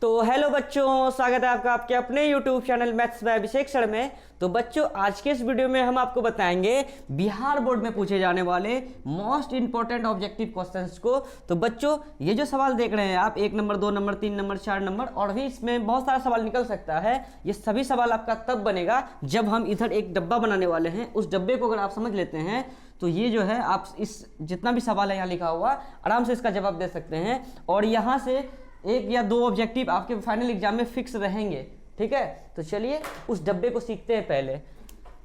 तो हेलो बच्चों, स्वागत है आपका आपके अपने YouTube channel maths by Abhishek sir में। तो बच्चों, आज के इस वीडियो में हम आपको बताएंगे बिहार बोर्ड में पूछे जाने वाले मोस्ट इंपॉर्टेंट ऑब्जेक्टिव क्वेश्चंस को। तो बच्चों, ये जो सवाल देख रहे हैं आप, 1 नंबर 2 नंबर 3 नंबर 4 नंबर, और भी इसमें बहुत सारा सवाल निकल सकता है। ये सभी सवाल आपका तब बनेगा जब हम इधर एक डब्बा बनाने वाले हैं। उस डब्बे को अगर आप समझ लेते हैं तो ये जो है, आप इस जितना भी सवाल है यहाँ लिखा हुआ, आराम से इसका जवाब दे सकते हैं। और यहाँ से 1 या 2 ऑब्जेक्टिव आपके फाइनल एग्जाम में फिक्स रहेंगे। ठीक है, तो चलिए उस डब्बे को सीखते हैं पहले।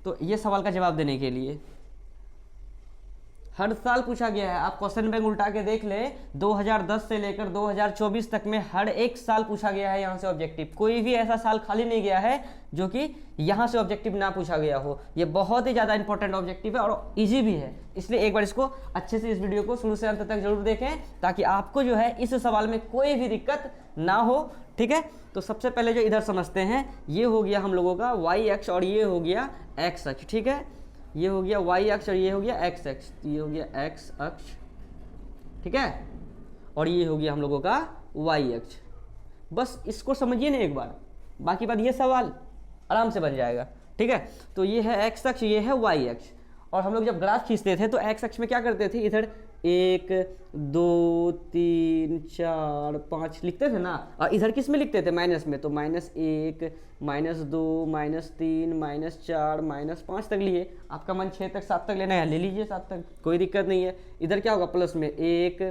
तो ये सवाल का जवाब देने के लिए हर साल पूछा गया है, आप क्वेश्चन बैंक उल्टा के देख ले, 2010 से लेकर 2024 तक में हर एक साल पूछा गया है यहाँ से ऑब्जेक्टिव। कोई भी ऐसा साल खाली नहीं गया है जो कि यहाँ से ऑब्जेक्टिव ना पूछा गया हो। ये बहुत ही ज़्यादा इंपॉर्टेंट ऑब्जेक्टिव है और इजी भी है, इसलिए एक बार इसको अच्छे से, इस वीडियो को शुरू से अंत तक जरूर देखें ताकि आपको जो है इस सवाल में कोई भी दिक्कत ना हो। ठीक है, तो सबसे पहले जो इधर समझते हैं, ये हो गया हम लोगों का वाई अक्ष और ये हो गया एक्स अक्ष। ठीक है, ये हो गया वाई अक्ष और ये हो गया एक्स अक्ष, ये हो गया एक्स अक्ष। ठीक है, और ये हो गया हम लोगों का वाई अक्ष। बस इसको समझिए ना एक बार, बाकी बात ये सवाल आराम से बन जाएगा। ठीक है, तो ये है एक्स अक्ष, ये है वाई अक्ष। और हम लोग जब ग्राफ खींचते थे तो एक्स अक्ष में क्या करते थे, इधर 1 2 3 4 5 लिखते थे ना, और इधर किस में लिखते थे, माइनस में। तो -1 -2 -3 -4 -5 तक लिए। आपका मन 6 तक 7 तक लेना है, ले लीजिए 7 तक, कोई दिक्कत नहीं है। इधर क्या होगा, प्लस में 1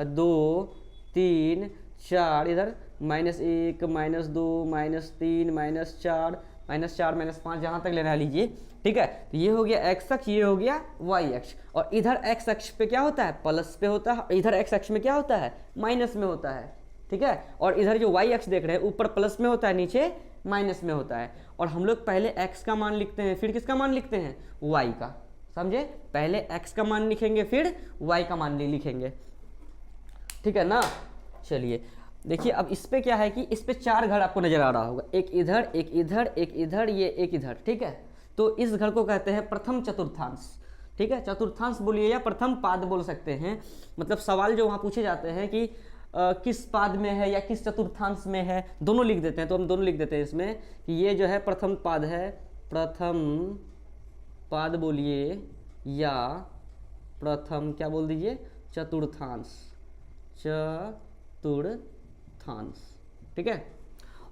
2 3 4, इधर -1 -2 -3 -4 -5 जहाँ तक लेना है लीजिए। ठीक है, तो ये हो गया एक्स अक्ष, ये हो गया वाई अक्ष। और इधर एक्स अक्ष पे क्या होता है, प्लस पे होता है, इधर एक्स अक्ष में क्या होता है, माइनस में होता है। ठीक है, और इधर जो वाई अक्ष देख रहे हैं, ऊपर प्लस में होता है, नीचे माइनस में होता है। और हम लोग पहले एक्स का मान लिखते हैं, फिर किसका मान लिखते हैं, वाई का। समझे, पहले एक्स का मान लिखेंगे, फिर वाई का मान लिखेंगे। ठीक है ना। चलिए देखिए, अब इस पे क्या है कि इस पे 4 घर आपको नजर आ रहा होगा, एक इधर एक इधर एक इधर, ये एक इधर। ठीक है, तो इस घर को कहते हैं प्रथम चतुर्थांश। ठीक है, चतुर्थांश बोलिए या प्रथम पाद बोल सकते हैं। मतलब सवाल जो वहाँ पूछे जाते हैं कि किस पाद में है या किस चतुर्थांश में है, दोनों लिख देते हैं। तो हम दोनों लिख देते हैं इसमें कि ये जो है प्रथम पाद है, प्रथम पाद बोलिए, या प्रथम क्या बोल दीजिए, चतुर्थांश, चतुर्थांश। ठीक है,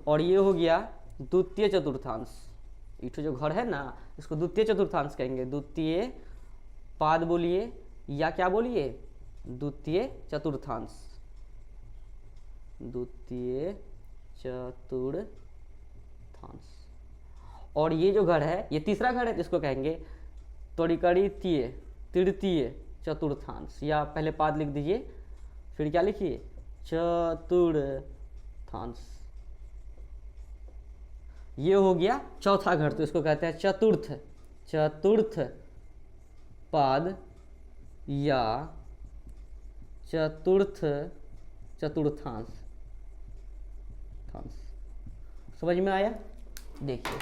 और ये हो गया द्वितीय चतुर्थांश। इठो जो घर है ना, इसको द्वितीय चतुर्थांश कहेंगे। द्वितीय पाद बोलिए या क्या बोलिए, द्वितीय चतुर्थांश, द्वितीय चतुर्थांश। और ये जो घर है, ये तीसरा घर है, जिसको कहेंगे त्रिकरितीय, तृतीय चतुर्थांश। या पहले पाद लिख दीजिए, फिर क्या लिखिए, चतुर्थांश। ये हो गया चौथा घर, तो इसको कहते हैं चतुर्थ, चतुर्थ पाद या चतुर्थ चतुर्थांश। समझ में आया। देखिए,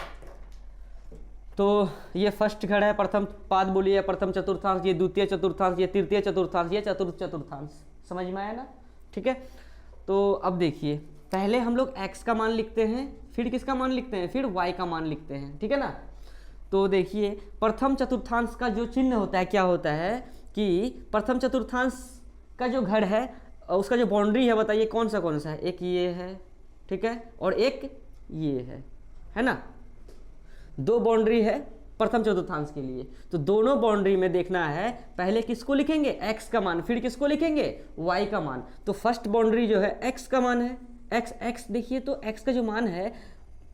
तो ये फर्स्ट घर है, प्रथम पाद बोलिए, प्रथम चतुर्थांश, ये द्वितीय चतुर्थांश, ये तृतीय चतुर्थांश, ये चतुर्थ चतुर्थांश। समझ में आया ना। ठीक है, तो अब देखिए, पहले हम लोग x का मान लिखते हैं, फिर किसका मान लिखते हैं, फिर y का मान लिखते हैं। ठीक है ना। तो देखिए, प्रथम चतुर्थांश का जो चिन्ह होता है, क्या होता है कि प्रथम चतुर्थांश का जो घर है, उसका जो बाउंड्री है, बताइए कौन सा है। एक ये है, ठीक है, और एक ये है ना। 2 बाउंड्री है प्रथम चतुर्थांश के लिए। तो दोनों बाउंड्री में देखना है, पहले किसको लिखेंगे, x का मान, फिर किसको लिखेंगे, y का मान। तो फर्स्ट बाउंड्री जो है x का मान है, x देखिए, तो x का जो मान है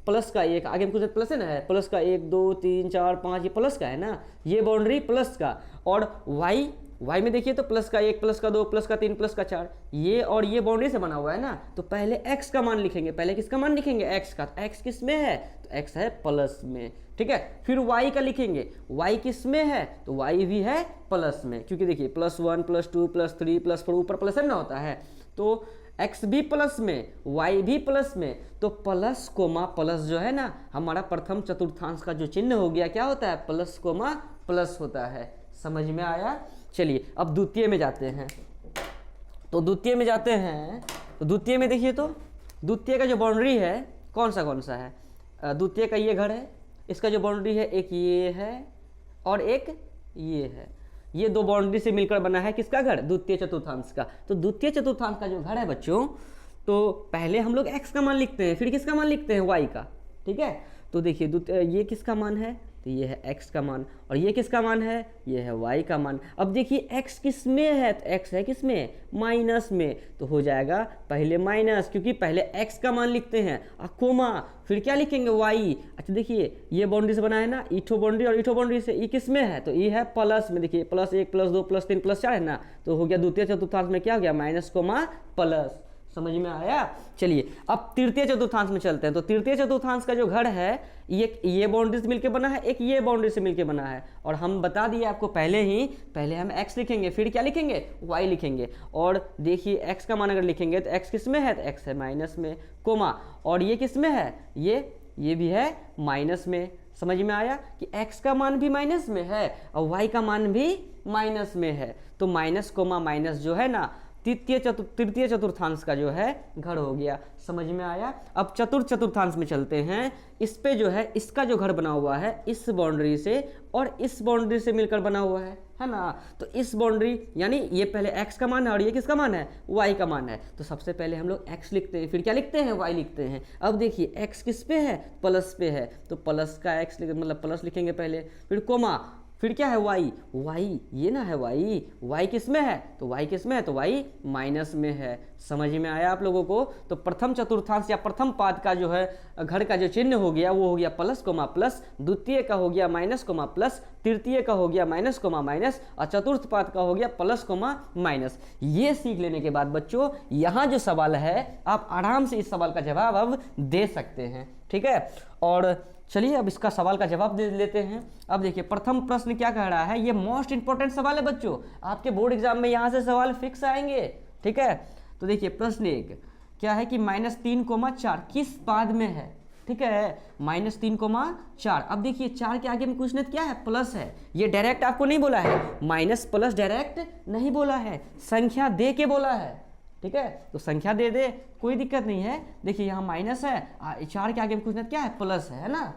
प्लस का 1, आगे में कुछ प्लस है ना, है प्लस का 1 2 3 4 5, ये प्लस का है ना, ये बाउंड्री प्लस का। और y में देखिए तो प्लस का 1 प्लस का 2 प्लस का 3 प्लस का 4, ये और ये बाउंड्री से बना हुआ है ना। तो पहले x का मान लिखेंगे, पहले किसका मान लिखेंगे, x का। तो x किस में है, तो x है प्लस में। ठीक है, फिर y का लिखेंगे, y किस में है, तो y भी है प्लस में, क्योंकि देखिए +1 +2 +3 +4, ऊपर प्लस है ना होता है। तो x भी प्लस में, y भी प्लस में, तो प्लस कोमा प्लस जो है ना, हमारा प्रथम चतुर्थांश का जो चिन्ह हो गया, क्या होता है, प्लस कोमा प्लस होता है। समझ में आया। चलिए अब द्वितीय में जाते हैं। तो द्वितीय में जाते हैं, तो द्वितीय में देखिए, तो द्वितीय का जो बाउंड्री है कौन सा है, द्वितीय का ये घर है, इसका जो बाउंड्री है एक ये है और एक ये है, ये दो बाउंड्री से मिलकर बना है किसका घर, द्वितीय चतुर्थांश का। तो द्वितीय चतुर्थांश का जो घर है बच्चों, तो पहले हम लोग x का मान लिखते हैं, फिर किसका मान लिखते हैं, y का, ठीक है। तो देखिए ये किसका मान है, तो ये है x का मान, और ये किसका मान है, ये है y का मान। अब देखिए x किस में है, तो x है किस में, माइनस में, तो हो जाएगा पहले माइनस, क्योंकि पहले x का मान लिखते हैं कोमा, फिर क्या लिखेंगे y। अच्छा देखिए ये बाउंड्री से बना है ना, ईठो बाउंड्री और ईठो बाउंड्री से, ये किस में है, तो ये है प्लस में, देखिए +1 +2 +3 +4 है ना, तो हो गया द्वितीय चतुर्थांश में क्या हो गया, माइनस कोमा प्लस। समझ में आया। चलिए अब तृतीय चतुर्थांश में चलते हैं। तो तृतीय चतुर्थांश का जो घर है ये बाउंड्री से मिलकर बना है, एक ये बाउंड्री से मिलकर बना है, और हम बता दिए आपको पहले ही, पहले हम x लिखेंगे, फिर क्या लिखेंगे, y लिखेंगे। और देखिए x का मान अगर लिखेंगे तो x किस में है, तो x है माइनस में, कोमा, और ये किस में है, ये भी है माइनस में। समझ में आया कि x का मान भी माइनस में है और y का मान भी माइनस में है। तो माइनस कोमा माइनस जो है ना, तृतीय चतुर्थांश का जो है घर हो गया। समझ में आया। अब चतुर्थ चतुर्थांश में चलते हैं। इस पे जो है इसका जो घर बना हुआ है इस बाउंड्री से और इस बाउंड्री से मिलकर बना हुआ है ना। तो इस बाउंड्री यानी ये पहले x का मान है और ये किसका मान है, y का मान है। तो सबसे पहले हम लोग x लिखते हैं, फिर क्या लिखते हैं, y लिखते हैं। अब देखिए x किस पे है, प्लस पे है, तो प्लस का x मतलब प्लस लिखेंगे पहले, फिर कोमा, फिर क्या है y ये ना है y किस में है, तो y किस में है, तो y माइनस में है। समझ में आया आप लोगों को। तो प्रथम चतुर्थांश या प्रथम पाद का जो है घर का जो चिन्ह हो गया वो हो गया प्लस कोमा प्लस, द्वितीय का हो गया माइनस कोमा प्लस, तृतीय का हो गया माइनस कोमा माइनस, और चतुर्थ पाद का हो गया प्लस कोमा माइनस। ये सीख लेने के बाद बच्चों यहाँ जो सवाल है आप आराम से इस सवाल का जवाब अब दे सकते हैं, ठीक है। और चलिए अब इसका सवाल का जवाब दे लेते हैं। अब देखिए प्रथम प्रश्न क्या कह रहा है, ये मोस्ट इंपॉर्टेंट सवाल है बच्चों, आपके बोर्ड एग्जाम में यहाँ से सवाल फिक्स आएंगे, ठीक है। तो देखिए प्रश्न 1 क्या है कि -3,4 किस पाद में है, ठीक है, -3,4। अब देखिए 4 के आगे में कुछ नहीं क्या है, प्लस है। ये डायरेक्ट आपको नहीं बोला है, माइनस प्लस डायरेक्ट नहीं बोला है, संख्या दे के बोला है, ठीक है। तो संख्या दे दे कोई दिक्कत नहीं है। देखिए यहाँ माइनस है, 4 के आगे में कुछ नहीं क्या है, प्लस है ना।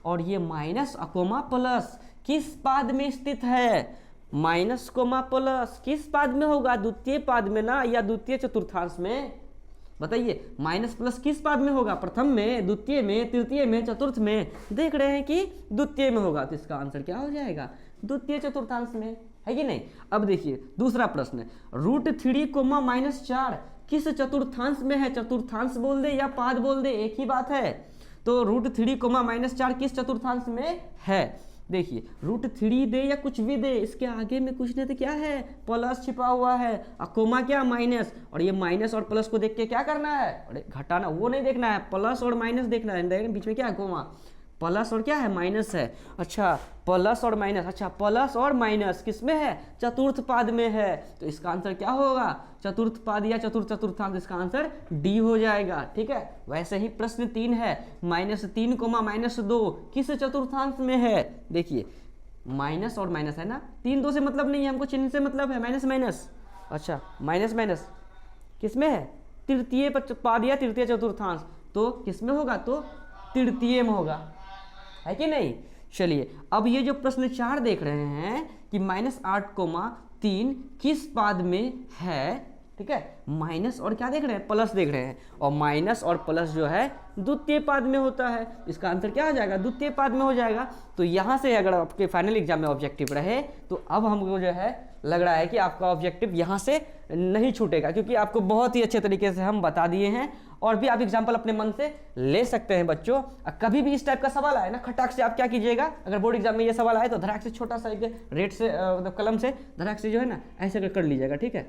और ये माइनस कोमा प्लस किस पाद में स्थित है, माइनस कोमा प्लस किस पाद में होगा, द्वितीय पाद में ना या द्वितीय चतुर्थांश में, बताइए। माइनस प्लस किस पाद में होगा, प्रथम में, द्वितीय में, तृतीय में, चतुर्थ में। देख रहे हैं कि द्वितीय में होगा, तो इसका आंसर क्या हो जाएगा, द्वितीय चतुर्थांश में, है कि नहीं। अब देखिए दूसरा प्रश्न, √3, -4 किस चतुर्थांश में है, चतुर्थांश बोल दे या पाद बोल दे एक ही बात है। तो √3, -4 किस चतुर्थांश में है। देखिए √3 दे या कुछ भी दे, इसके आगे में कुछ नहीं तो क्या है, प्लस छिपा हुआ है, और कोमा क्या, माइनस। और ये माइनस और प्लस को देख के क्या करना है, अरे घटाना वो नहीं देखना है, प्लस और माइनस देखना है। बीच में क्या है, कोमा, प्लस और क्या है, माइनस है। अच्छा प्लस और माइनस, अच्छा प्लस और माइनस किस में है, चतुर्थ पाद में है। तो इसका आंसर क्या होगा, चतुर्थ पाद या चतुर्थ चतुर्थांश, इसका आंसर डी हो जाएगा, ठीक है। वैसे ही प्रश्न 3 है, -3, -2 किस चतुर्थांश में है। देखिए माइनस और माइनस है ना, 3 2 से मतलब नहीं है, हमको चिन्ह से मतलब है, माइनस माइनस। अच्छा माइनस माइनस किस में है, तृतीय पाद या तृतीय चतुर्थांश, तो किस में होगा, तो तृतीय में होगा, है कि नहीं। चलिए अब ये जो प्रश्न 4 देख रहे हैं कि -8,3 किस पाद में है, ठीक है। माइनस और क्या देख रहे हैं, प्लस देख रहे हैं, और माइनस और प्लस जो है द्वितीय पाद में होता है। इसका आंसर क्या हो जाएगा, द्वितीय पाद में हो जाएगा। तो यहाँ से अगर आपके फाइनल एग्जाम में ऑब्जेक्टिव रहे तो अब हमको जो है लग रहा है कि आपका ऑब्जेक्टिव यहाँ से नहीं छूटेगा, क्योंकि आपको बहुत ही अच्छे तरीके से हम बता दिए हैं। और भी आप एग्जाम्पल अपने मन से ले सकते हैं बच्चों। कभी भी इस टाइप का सवाल आए ना, खटाक से आप क्या कीजिएगा, अगर बोर्ड एग्जाम में ये सवाल आए तो धड़ाक से छोटा सा एक रेड से मतलब कलम से धड़ाक से जो है ना ऐसे कर लीजिएगा, ठीक है।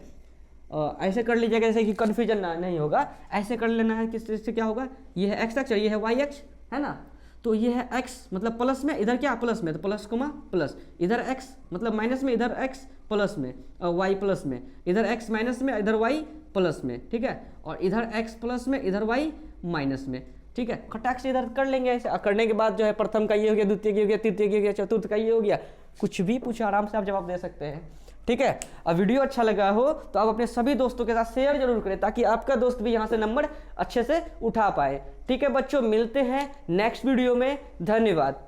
ऐसे कर लीजिएगा जैसे कि कन्फ्यूजन नहीं होगा, ऐसे कर लेना है। किस से क्या होगा, ये है x अक्ष और ये है y अक्ष, है ना। तो ये है x मतलब प्लस में, इधर क्या प्लस में, तो प्लस कोमा प्लस, इधर x मतलब माइनस में, इधर x प्लस में, y प्लस में, इधर x माइनस में, इधर y प्लस में, ठीक है। और इधर x प्लस में, इधर y माइनस में, ठीक है। खटाक से इधर कर लेंगे ऐसे। करने के बाद जो है प्रथम का ये हो गया, द्वितीय का हो गया, तृतीय का हो गया, चतुर्थ का ये हो गया। कुछ भी पूछो आराम से आप जवाब दे सकते हैं, ठीक है। अब वीडियो अच्छा लगा हो तो आप अपने सभी दोस्तों के साथ शेयर जरूर करें ताकि आपका दोस्त भी यहाँ से नंबर अच्छे से उठा पाए। ठीक है बच्चों, मिलते हैं नेक्स्ट वीडियो में। धन्यवाद।